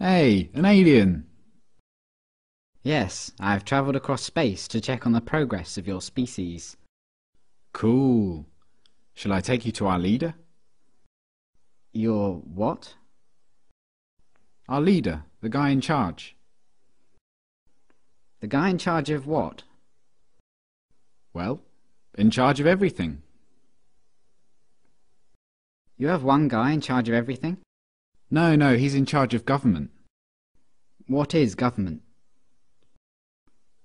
Hey, an alien! Yes, I've travelled across space to check on the progress of your species. Cool. Shall I take you to our leader? Your what? Our leader, the guy in charge. The guy in charge of what? Well, in charge of everything. You have one guy in charge of everything? No, he's in charge of government. What is government?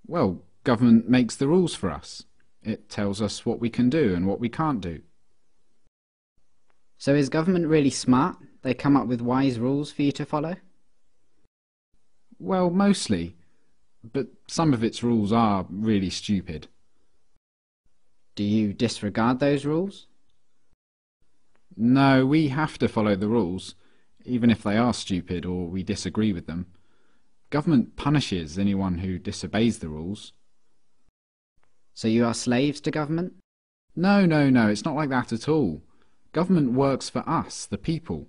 Well, government makes the rules for us. It tells us what we can do and what we can't do. So is government really smart? They come up with wise rules for you to follow? Well, mostly. But some of its rules are really stupid. Do you disregard those rules? No, we have to follow the rules, even if they are stupid or we disagree with them. Government punishes anyone who disobeys the rules. So you are slaves to government? No, it's not like that at all. Government works for us, the people.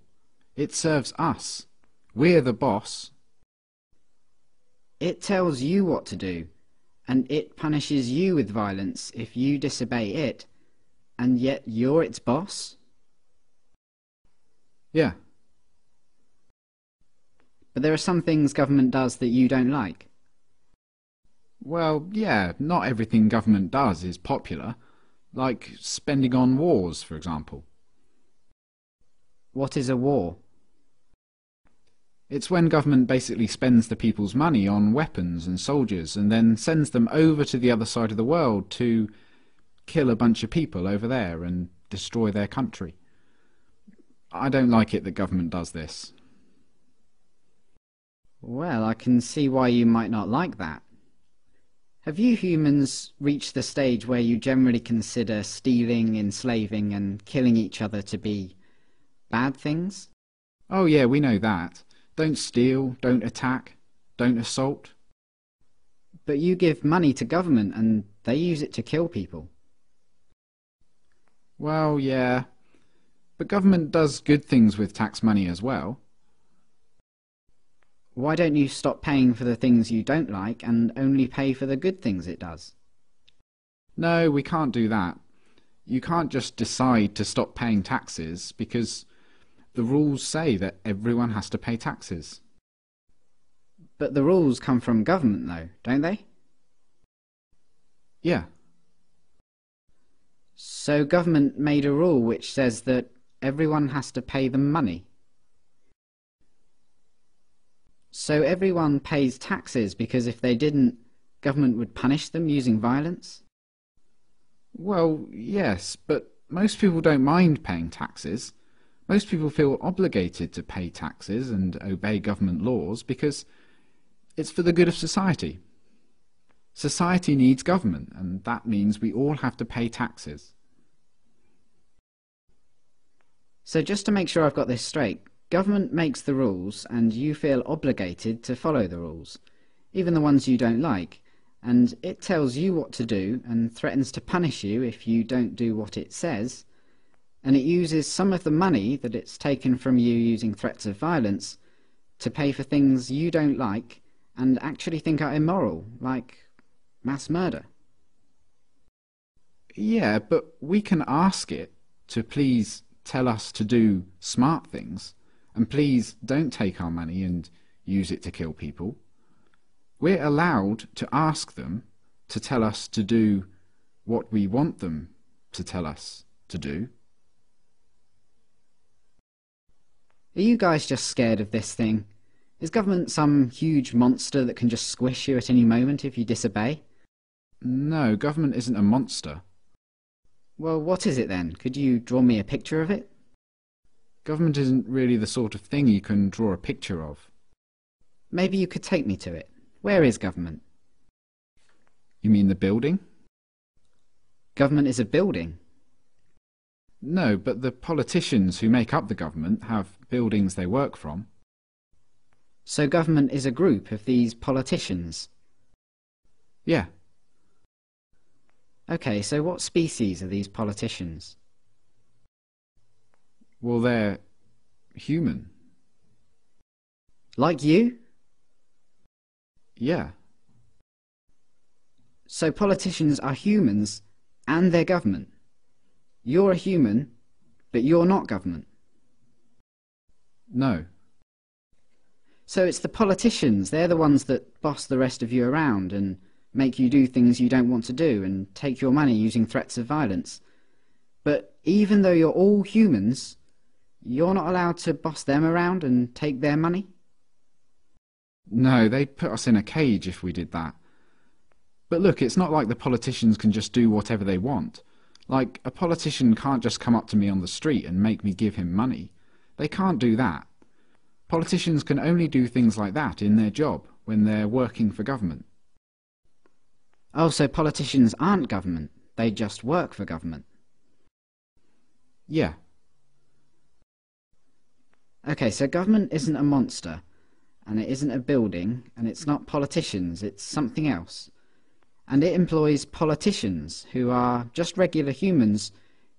It serves us. We're the boss. It tells you what to do, and it punishes you with violence if you disobey it, and yet you're its boss? Yeah. But there are some things government does that you don't like. Well, yeah, not everything government does is popular. Like spending on wars, for example. What is a war? It's when government basically spends the people's money on weapons and soldiers and then sends them over to the other side of the world to kill a bunch of people over there and destroy their country. I don't like it that government does this. Well, I can see why you might not like that. Have you humans reached the stage where you generally consider stealing, enslaving, and killing each other to be bad things? Oh yeah, we know that. Don't steal, don't attack, don't assault. But you give money to government and they use it to kill people. Well, yeah. But government does good things with tax money as well. Why don't you stop paying for the things you don't like and only pay for the good things it does? No, we can't do that. You can't just decide to stop paying taxes because the rules say that everyone has to pay taxes. But the rules come from government though, don't they? Yeah. So government made a rule which says that everyone has to pay them money. So everyone pays taxes because if they didn't, government would punish them using violence? Well, yes, but most people don't mind paying taxes. Most people feel obligated to pay taxes and obey government laws because it's for the good of society. Society needs government, and that means we all have to pay taxes. So just to make sure I've got this straight, government makes the rules and you feel obligated to follow the rules, even the ones you don't like, and it tells you what to do and threatens to punish you if you don't do what it says, and it uses some of the money that it's taken from you using threats of violence to pay for things you don't like and actually think are immoral, like mass murder. Yeah, but we can ask it to please tell us to do smart things, and please don't take our money and use it to kill people. We're allowed to ask them to tell us to do what we want them to tell us to do. Are you guys just scared of this thing? Is government some huge monster that can just squish you at any moment if you disobey? No, government isn't a monster. Well, what is it then? Could you draw me a picture of it? Government isn't really the sort of thing you can draw a picture of. Maybe you could take me to it. Where is government? You mean the building? Government is a building. No, but the politicians who make up the government have buildings they work from. So government is a group of these politicians. Yeah. Okay, so what species are these politicians? Well, they're human. Like you? Yeah. So politicians are humans and they're government. You're a human, but you're not government. No. So it's the politicians, they're the ones that boss the rest of you around and make you do things you don't want to do and take your money using threats of violence. But even though you're all humans, you're not allowed to boss them around and take their money? No, they'd put us in a cage if we did that. But look, it's not like the politicians can just do whatever they want. Like, a politician can't just come up to me on the street and make me give him money. They can't do that. Politicians can only do things like that in their job, when they're working for government. Oh, so politicians aren't government, they just work for government. Yeah. Okay, so government isn't a monster, and it isn't a building, and it's not politicians, it's something else. And it employs politicians, who are just regular humans,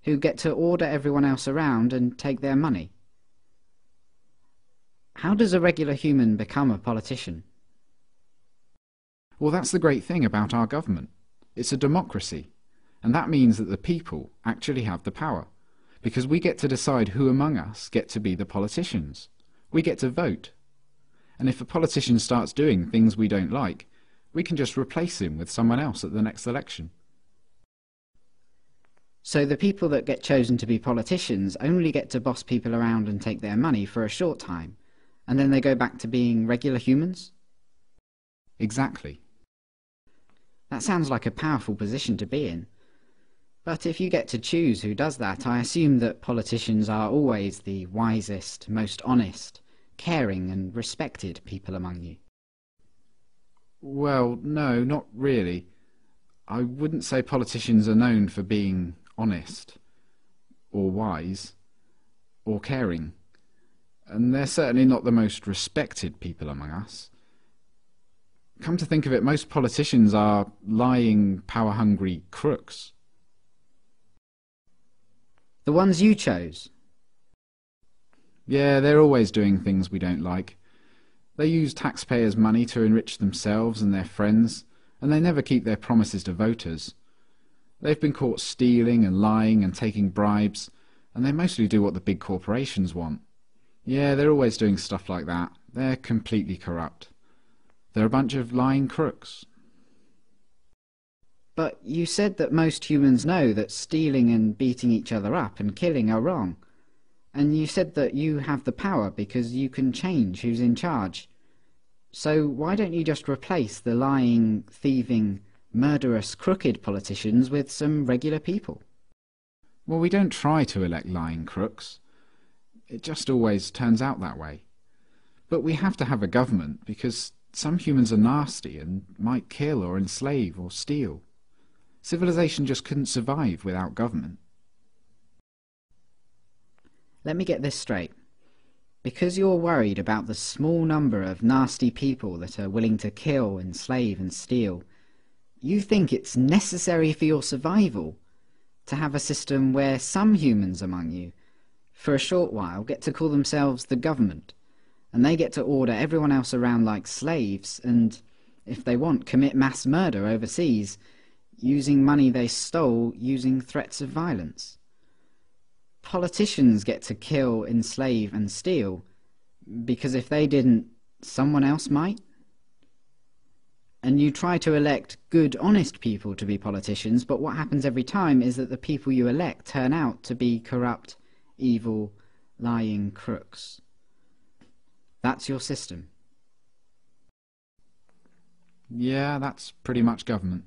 who get to order everyone else around and take their money. How does a regular human become a politician? Well, that's the great thing about our government. It's a democracy, and that means that the people actually have the power, because we get to decide who among us get to be the politicians. We get to vote. And if a politician starts doing things we don't like, we can just replace him with someone else at the next election. So the people that get chosen to be politicians only get to boss people around and take their money for a short time, and then they go back to being regular humans? Exactly. That sounds like a powerful position to be in. But if you get to choose who does that, I assume that politicians are always the wisest, most honest, caring and respected people among you. Well, no, not really. I wouldn't say politicians are known for being honest, or wise, or caring. And they're certainly not the most respected people among us. Come to think of it, most politicians are lying, power-hungry crooks. The ones you chose? Yeah, they're always doing things we don't like. They use taxpayers' money to enrich themselves and their friends, and they never keep their promises to voters. They've been caught stealing and lying and taking bribes, and they mostly do what the big corporations want. Yeah, they're always doing stuff like that. They're completely corrupt. They're a bunch of lying crooks. But you said that most humans know that stealing and beating each other up and killing are wrong. And you said that you have the power because you can change who's in charge. So why don't you just replace the lying, thieving, murderous, crooked politicians with some regular people? Well, we don't try to elect lying crooks. It just always turns out that way. But we have to have a government because some humans are nasty and might kill or enslave or steal. Civilization just couldn't survive without government. Let me get this straight. Because you're worried about the small number of nasty people that are willing to kill, enslave and steal, you think it's necessary for your survival to have a system where some humans among you, for a short while, get to call themselves the government, and they get to order everyone else around like slaves and, if they want, commit mass murder overseas, using money they stole using threats of violence. Politicians get to kill, enslave and steal because if they didn't, someone else might? And you try to elect good, honest people to be politicians, but what happens every time is that the people you elect turn out to be corrupt, evil, lying crooks. That's your system. Yeah, that's pretty much government.